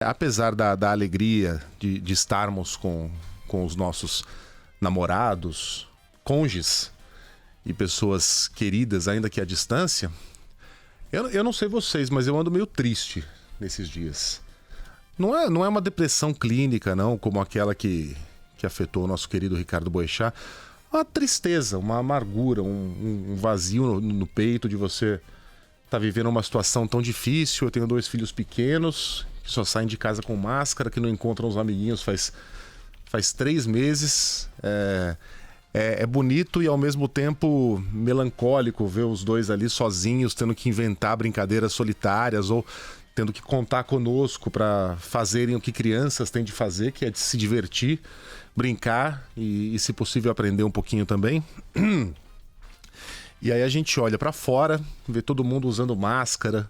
Apesar da alegria de estarmos com os nossos namorados, cônjuges e pessoas queridas, ainda que à distância, eu não sei vocês, mas eu ando meio triste nesses dias. Não é uma depressão clínica, não, como aquela que afetou o nosso querido Ricardo Boechat. Uma tristeza, uma amargura, um vazio no peito de você estar vivendo uma situação tão difícil. Eu tenho 2 filhos pequenos que só saem de casa com máscara, que não encontram os amiguinhos faz 3 meses. É bonito e ao mesmo tempo melancólico ver os dois ali sozinhos, tendo que inventar brincadeiras solitárias ou tendo que contar conosco para fazerem o que crianças têm de fazer, que é de se divertir, brincar e se possível aprender um pouquinho também. E aí a gente olha para fora, vê todo mundo usando máscara,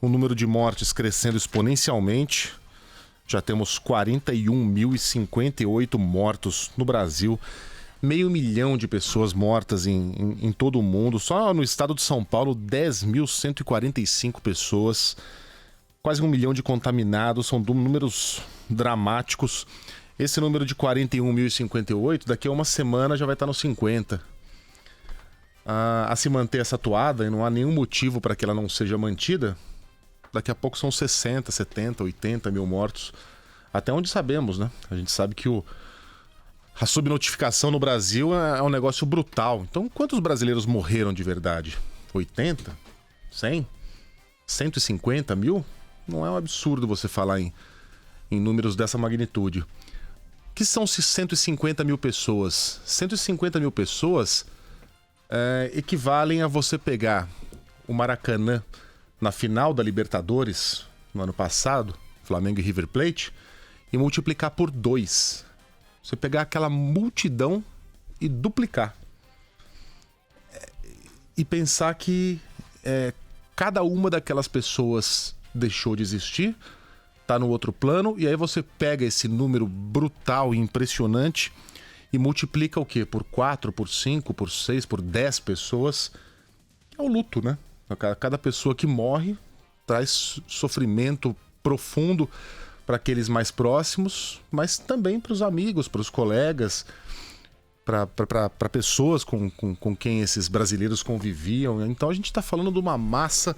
o número de mortes crescendo exponencialmente. Já temos 41.058 mortos no Brasil, 500 mil de pessoas mortas em todo o mundo. Só no estado de São Paulo, 10.145 pessoas, quase 1 milhão de contaminados, são números dramáticos. Esse número de 41.058, daqui a uma semana já vai estar nos 50. A se manter essa toada, e não há nenhum motivo para que ela não seja mantida, daqui a pouco são 60, 70, 80 mil mortos. Até onde sabemos, né? A gente sabe que a subnotificação no Brasil é um negócio brutal. Então, quantos brasileiros morreram de verdade? 80? 100? 150 mil? Não é um absurdo você falar em números dessa magnitude. O que são 150 mil pessoas? 150 mil pessoas equivalem a você pegar o Maracanã na final da Libertadores, no ano passado, Flamengo e River Plate, e multiplicar por 2. Você pegar aquela multidão e duplicar. E pensar que cada uma daquelas pessoas deixou de existir, tá no outro plano, e aí você pega esse número brutal e impressionante e multiplica o quê? Por 4, por 5, por 6, por 10 pessoas. É o luto, né? Cada pessoa que morre traz sofrimento profundo para aqueles mais próximos, mas também para os amigos, para os colegas, para pessoas com quem esses brasileiros conviviam. Então a gente está falando de uma massa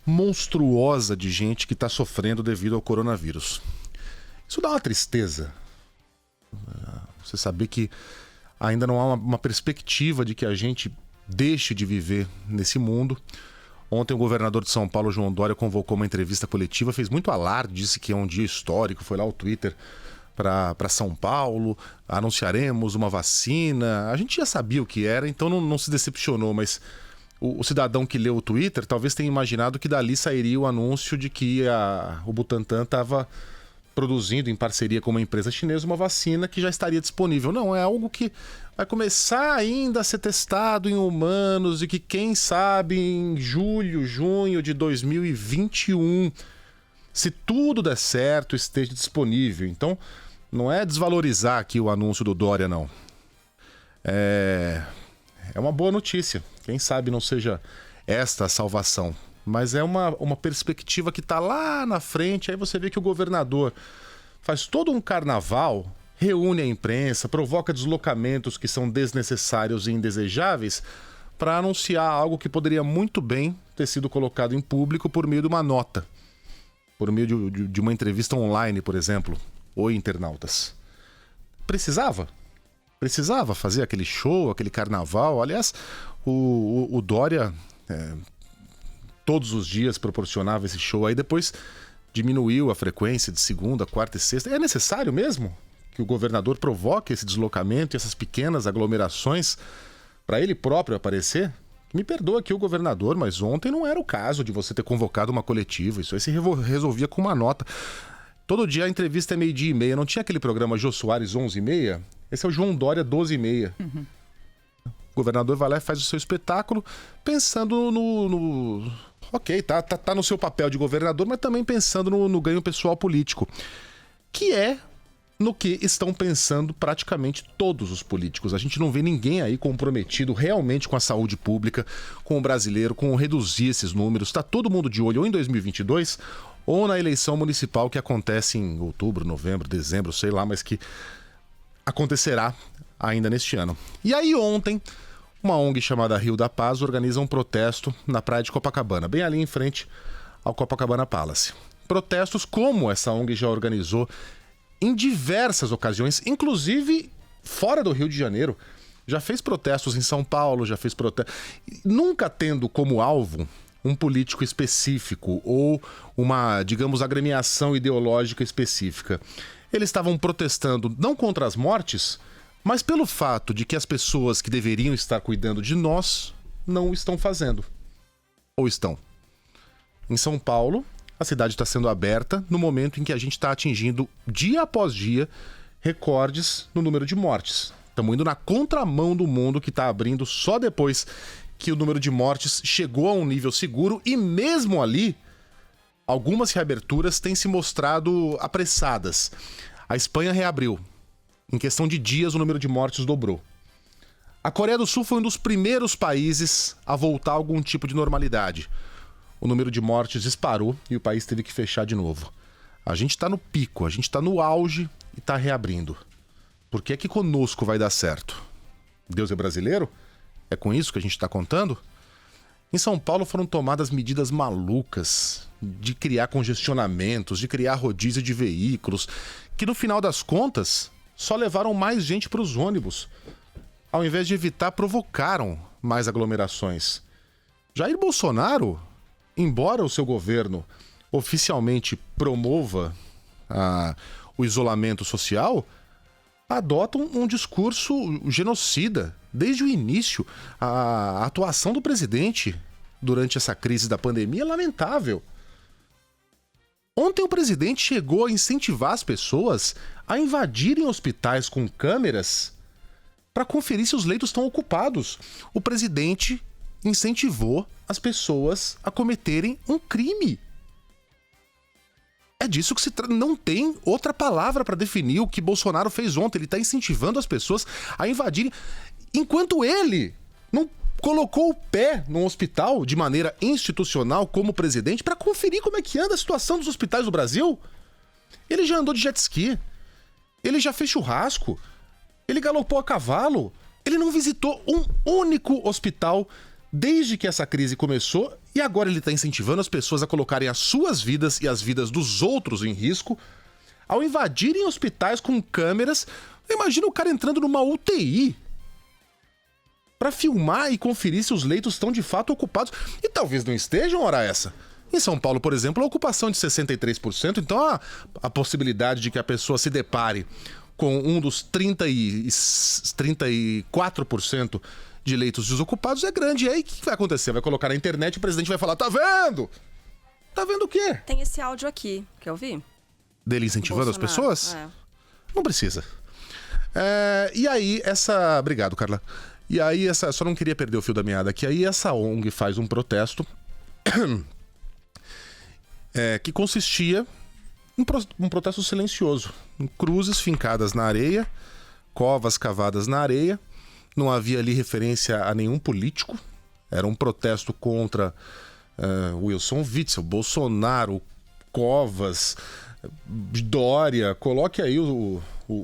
monstruosa de gente que está sofrendo devido ao coronavírus. Isso dá uma tristeza. Você saber que ainda não há uma perspectiva de que a gente deixe de viver nesse mundo. Ontem o governador de São Paulo, João Dória, convocou uma entrevista coletiva, fez muito alarde, disse que é um dia histórico, foi lá ao Twitter para São Paulo, anunciaremos uma vacina. A gente já sabia o que era, então não se decepcionou, mas o cidadão que leu o Twitter talvez tenha imaginado que dali sairia o anúncio de que o Butantan estava produzindo em parceria com uma empresa chinesa uma vacina que já estaria disponível. Não, é algo que vai começar ainda a ser testado em humanos e que, quem sabe, em julho, junho de 2021, se tudo der certo, esteja disponível. Então, não é desvalorizar aqui o anúncio do Dória, não. É uma boa notícia. Quem sabe não seja esta a salvação. Mas é uma perspectiva que está lá na frente. Aí você vê que o governador faz todo um carnaval, reúne a imprensa, provoca deslocamentos que são desnecessários e indesejáveis para anunciar algo que poderia muito bem ter sido colocado em público por meio de uma nota, por meio de uma entrevista online, por exemplo. Oi, internautas. Precisava fazer aquele show, aquele carnaval. Aliás, o Dória todos os dias proporcionava esse show, aí depois diminuiu a frequência de segunda, quarta e sexta. É necessário mesmo que o governador provoque esse deslocamento e essas pequenas aglomerações para ele próprio aparecer? Me perdoa aqui o governador, mas ontem não era o caso de você ter convocado uma coletiva. Isso aí se resolvia com uma nota. Todo dia a entrevista é 12h30. Não tinha aquele programa Jô Soares 11h30? Esse é o João Dória 12h30. Uhum. O governador vai lá e faz o seu espetáculo pensando no ok, tá no seu papel de governador, mas também pensando no ganho pessoal político, que é no que estão pensando praticamente todos os políticos. A gente não vê ninguém aí comprometido realmente com a saúde pública, com o brasileiro, com reduzir esses números. Está todo mundo de olho ou em 2022 ou na eleição municipal que acontece em outubro, novembro, dezembro, sei lá, mas que acontecerá ainda neste ano. E aí ontem, uma ONG chamada Rio da Paz organiza um protesto na praia de Copacabana, bem ali em frente ao Copacabana Palace. Protestos como essa ONG já organizou em diversas ocasiões, inclusive fora do Rio de Janeiro. Já fez protestos em São Paulo, já fez protestos... Nunca tendo como alvo um político específico ou uma, digamos, agremiação ideológica específica. Eles estavam protestando não contra as mortes, mas pelo fato de que as pessoas que deveriam estar cuidando de nós não o estão fazendo. Ou estão. Em São Paulo, a cidade está sendo aberta no momento em que a gente está atingindo, dia após dia, recordes no número de mortes. Estamos indo na contramão do mundo, que está abrindo só depois que o número de mortes chegou a um nível seguro, e mesmo ali, algumas reaberturas têm se mostrado apressadas. A Espanha reabriu. Em questão de dias, o número de mortes dobrou. A Coreia do Sul foi um dos primeiros países a voltar a algum tipo de normalidade. O número de mortes disparou e o país teve que fechar de novo. A gente está no pico, a gente está no auge e está reabrindo. Por que é que conosco vai dar certo? Deus é brasileiro? É com isso que a gente está contando? Em São Paulo foram tomadas medidas malucas de criar congestionamentos, de criar rodízio de veículos, que no final das contas só levaram mais gente para os ônibus. Ao invés de evitar, provocaram mais aglomerações. Jair Bolsonaro, embora o seu governo oficialmente promova o isolamento social, adota um discurso genocida. Desde o início, a atuação do presidente durante essa crise da pandemia é lamentável. Ontem o presidente chegou a incentivar as pessoas a invadirem hospitais com câmeras para conferir se os leitos estão ocupados. O presidente incentivou as pessoas a cometerem um crime. É disso que se trata. Não tem outra palavra para definir o que Bolsonaro fez ontem. Ele está incentivando as pessoas a invadirem, enquanto ele não colocou o pé num hospital de maneira institucional como presidente para conferir como é que anda a situação dos hospitais do Brasil. Ele já andou de jet ski, ele já fez churrasco, ele galopou a cavalo, ele não visitou um único hospital desde que essa crise começou, e agora ele está incentivando as pessoas a colocarem as suas vidas e as vidas dos outros em risco ao invadirem hospitais com câmeras. Imagina o cara entrando numa UTI para filmar e conferir se os leitos estão de fato ocupados. E talvez não estejam, hora essa. Em São Paulo, por exemplo, a ocupação é de 63%, então a possibilidade de que a pessoa se depare com um dos 34% de leitos desocupados é grande. E aí o que vai acontecer? Vai colocar na internet e o presidente vai falar: tá vendo? Tá vendo o quê? Tem esse áudio aqui, quer ouvir? Dele incentivando as pessoas? É. Não precisa. E aí, Obrigado, Carla. E aí, só não queria perder o fio da meada aqui. Aí essa ONG faz um protesto que consistia em um protesto silencioso. Em cruzes fincadas na areia, covas cavadas na areia. Não havia ali referência a nenhum político. Era um protesto contra Wilson Witzel, Bolsonaro, Covas, Dória. Coloque aí o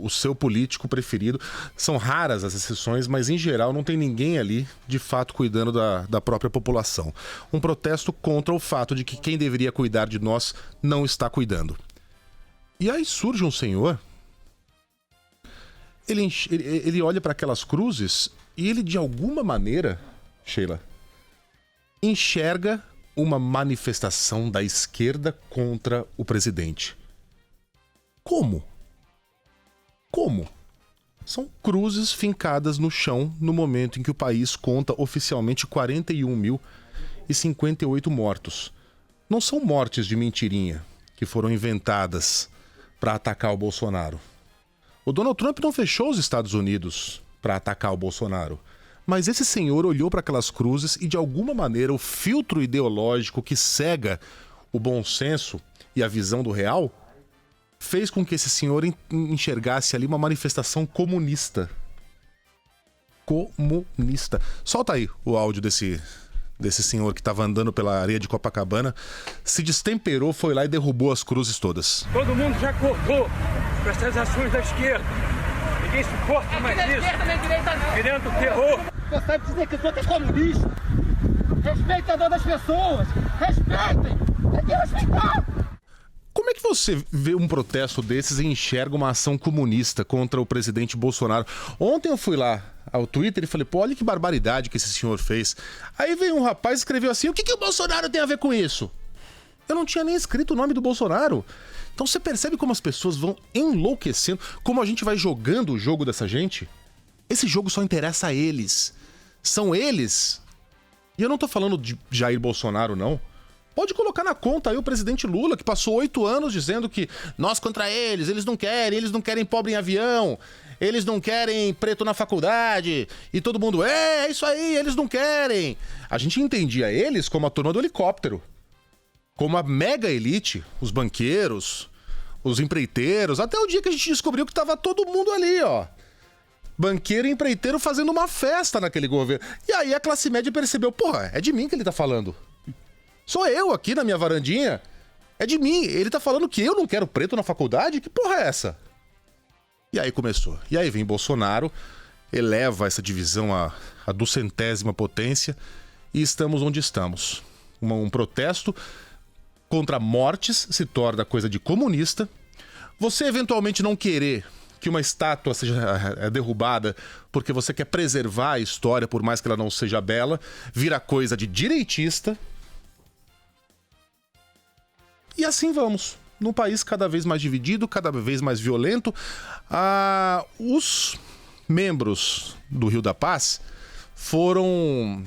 seu político preferido. São raras as exceções, mas em geral não tem ninguém ali de fato cuidando da própria população. Um protesto contra o fato de que quem deveria cuidar de nós não está cuidando. E aí surge um senhor, ele olha para aquelas cruzes e ele de alguma maneira, Sheila, enxerga uma manifestação da esquerda contra o presidente. Como? Como? São cruzes fincadas no chão no momento em que o país conta oficialmente 41.058 mortos. Não são mortes de mentirinha que foram inventadas para atacar o Bolsonaro. O Donald Trump não fechou os Estados Unidos para atacar o Bolsonaro. Mas esse senhor olhou para aquelas cruzes e, de alguma maneira, o filtro ideológico que cega o bom senso e a visão do real fez com que esse senhor enxergasse ali uma manifestação comunista. Comunista. Solta aí o áudio desse desse senhor que estava andando pela areia de Copacabana, se destemperou, foi lá e derrubou as cruzes todas. Todo mundo já acordou para essas ações da esquerda. Ninguém suporta mais isso. Querendo terror. Você sabe dizer que o senhor é comunista. Respeita a dor das pessoas. Respeitem. Tem que respeitar. Como é que você vê um protesto desses e enxerga uma ação comunista contra o presidente Bolsonaro? Ontem eu fui lá ao Twitter e falei, pô, olha que barbaridade que esse senhor fez. Aí veio um rapaz e escreveu assim, o que o Bolsonaro tem a ver com isso? Eu não tinha nem escrito o nome do Bolsonaro. Então você percebe como as pessoas vão enlouquecendo, como a gente vai jogando o jogo dessa gente? Esse jogo só interessa a eles. São eles. E eu não tô falando de Jair Bolsonaro, não. Pode colocar na conta aí o presidente Lula, que passou 8 anos dizendo que nós contra eles não querem pobre em avião, eles não querem preto na faculdade, e todo mundo, é isso aí, eles não querem. A gente entendia eles como a turma do helicóptero, como a mega elite, os banqueiros, os empreiteiros, até o dia que a gente descobriu que tava todo mundo ali, ó. Banqueiro e empreiteiro fazendo uma festa naquele governo. E aí a classe média percebeu, porra, é de mim que ele tá falando. Sou eu aqui na minha varandinha. É de mim. Ele tá falando que eu não quero preto na faculdade? Que porra é essa? E aí começou. E aí vem Bolsonaro, eleva essa divisão à 200ª potência e estamos onde estamos. Um protesto contra mortes se torna coisa de comunista. Você eventualmente não querer que uma estátua seja derrubada porque você quer preservar a história, por mais que ela não seja bela, vira coisa de direitista. E assim vamos. Num país cada vez mais dividido, cada vez mais violento. Os membros do Rio da Paz foram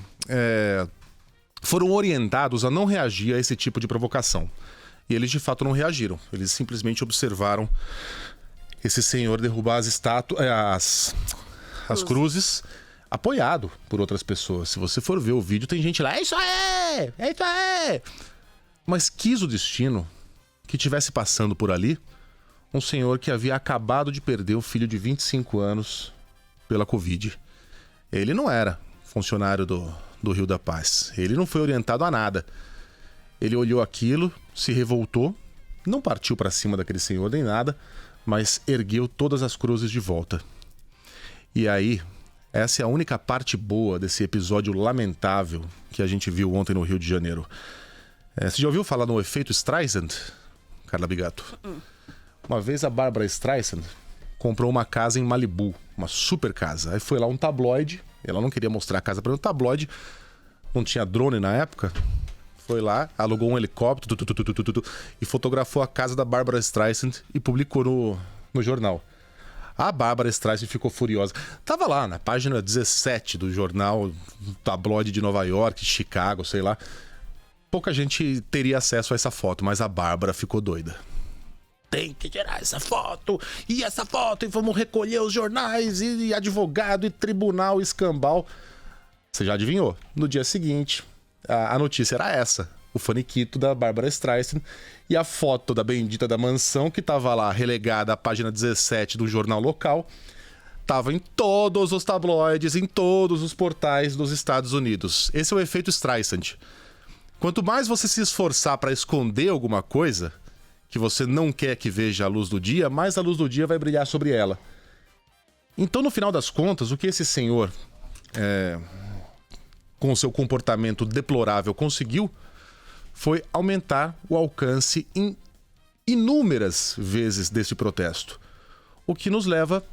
orientados a não reagir a esse tipo de provocação. E eles de fato não reagiram. Eles simplesmente observaram esse senhor derrubar as estátuas, as cruzes, apoiado por outras pessoas. Se você for ver o vídeo, tem gente lá, é isso aí! É isso aí! Mas quis o destino que tivesse passando por ali um senhor que havia acabado de perder um filho de 25 anos pela Covid. Ele não era funcionário do Rio da Paz. Ele não foi orientado a nada. Ele olhou aquilo, se revoltou, não partiu para cima daquele senhor nem nada, mas ergueu todas as cruzes de volta. E aí, essa é a única parte boa desse episódio lamentável que a gente viu ontem no Rio de Janeiro. Você já ouviu falar no efeito Streisand, Carla Bigato? Uma vez a Barbra Streisand comprou uma casa em Malibu, uma super casa. Aí foi lá um tabloide, ela não queria mostrar a casa para um tabloide, não tinha drone na época, foi lá, alugou um helicóptero e fotografou a casa da Barbra Streisand e publicou no jornal. A Barbra Streisand ficou furiosa. Tava lá na página 17 do jornal, tabloide de Nova York, Chicago, sei lá. Pouca gente teria acesso a essa foto, mas a Bárbara ficou doida. Tem que tirar essa foto, e vamos recolher os jornais, e advogado, e tribunal, escambau. Você já adivinhou? No dia seguinte, a notícia era essa. O faniquito da Barbra Streisand e a foto da bendita da mansão, que tava lá relegada à página 17 do jornal local, tava em todos os tabloides, em todos os portais dos Estados Unidos. Esse é o efeito Streisand. Quanto mais você se esforçar para esconder alguma coisa que você não quer que veja a luz do dia, mais a luz do dia vai brilhar sobre ela. Então, no final das contas, o que esse senhor, com o seu comportamento deplorável, conseguiu foi aumentar o alcance em inúmeras vezes desse protesto. O que nos leva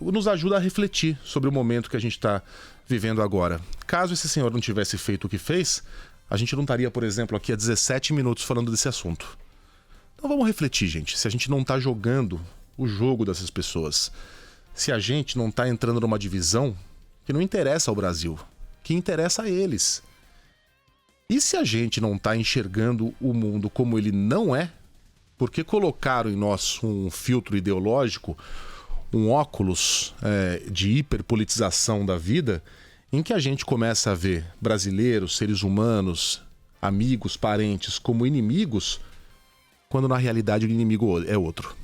nos ajuda a refletir sobre o momento que a gente está vivendo agora. Caso esse senhor não tivesse feito o que fez, a gente não estaria, por exemplo, aqui há 17 minutos falando desse assunto. Então vamos refletir, gente. Se a gente não está jogando o jogo dessas pessoas, se a gente não está entrando numa divisão que não interessa ao Brasil, que interessa a eles. E se a gente não está enxergando o mundo como ele não é, porque colocaram em nós um filtro ideológico, um óculos de hiperpolitização da vida, em que a gente começa a ver brasileiros, seres humanos, amigos, parentes como inimigos, quando na realidade o inimigo é outro.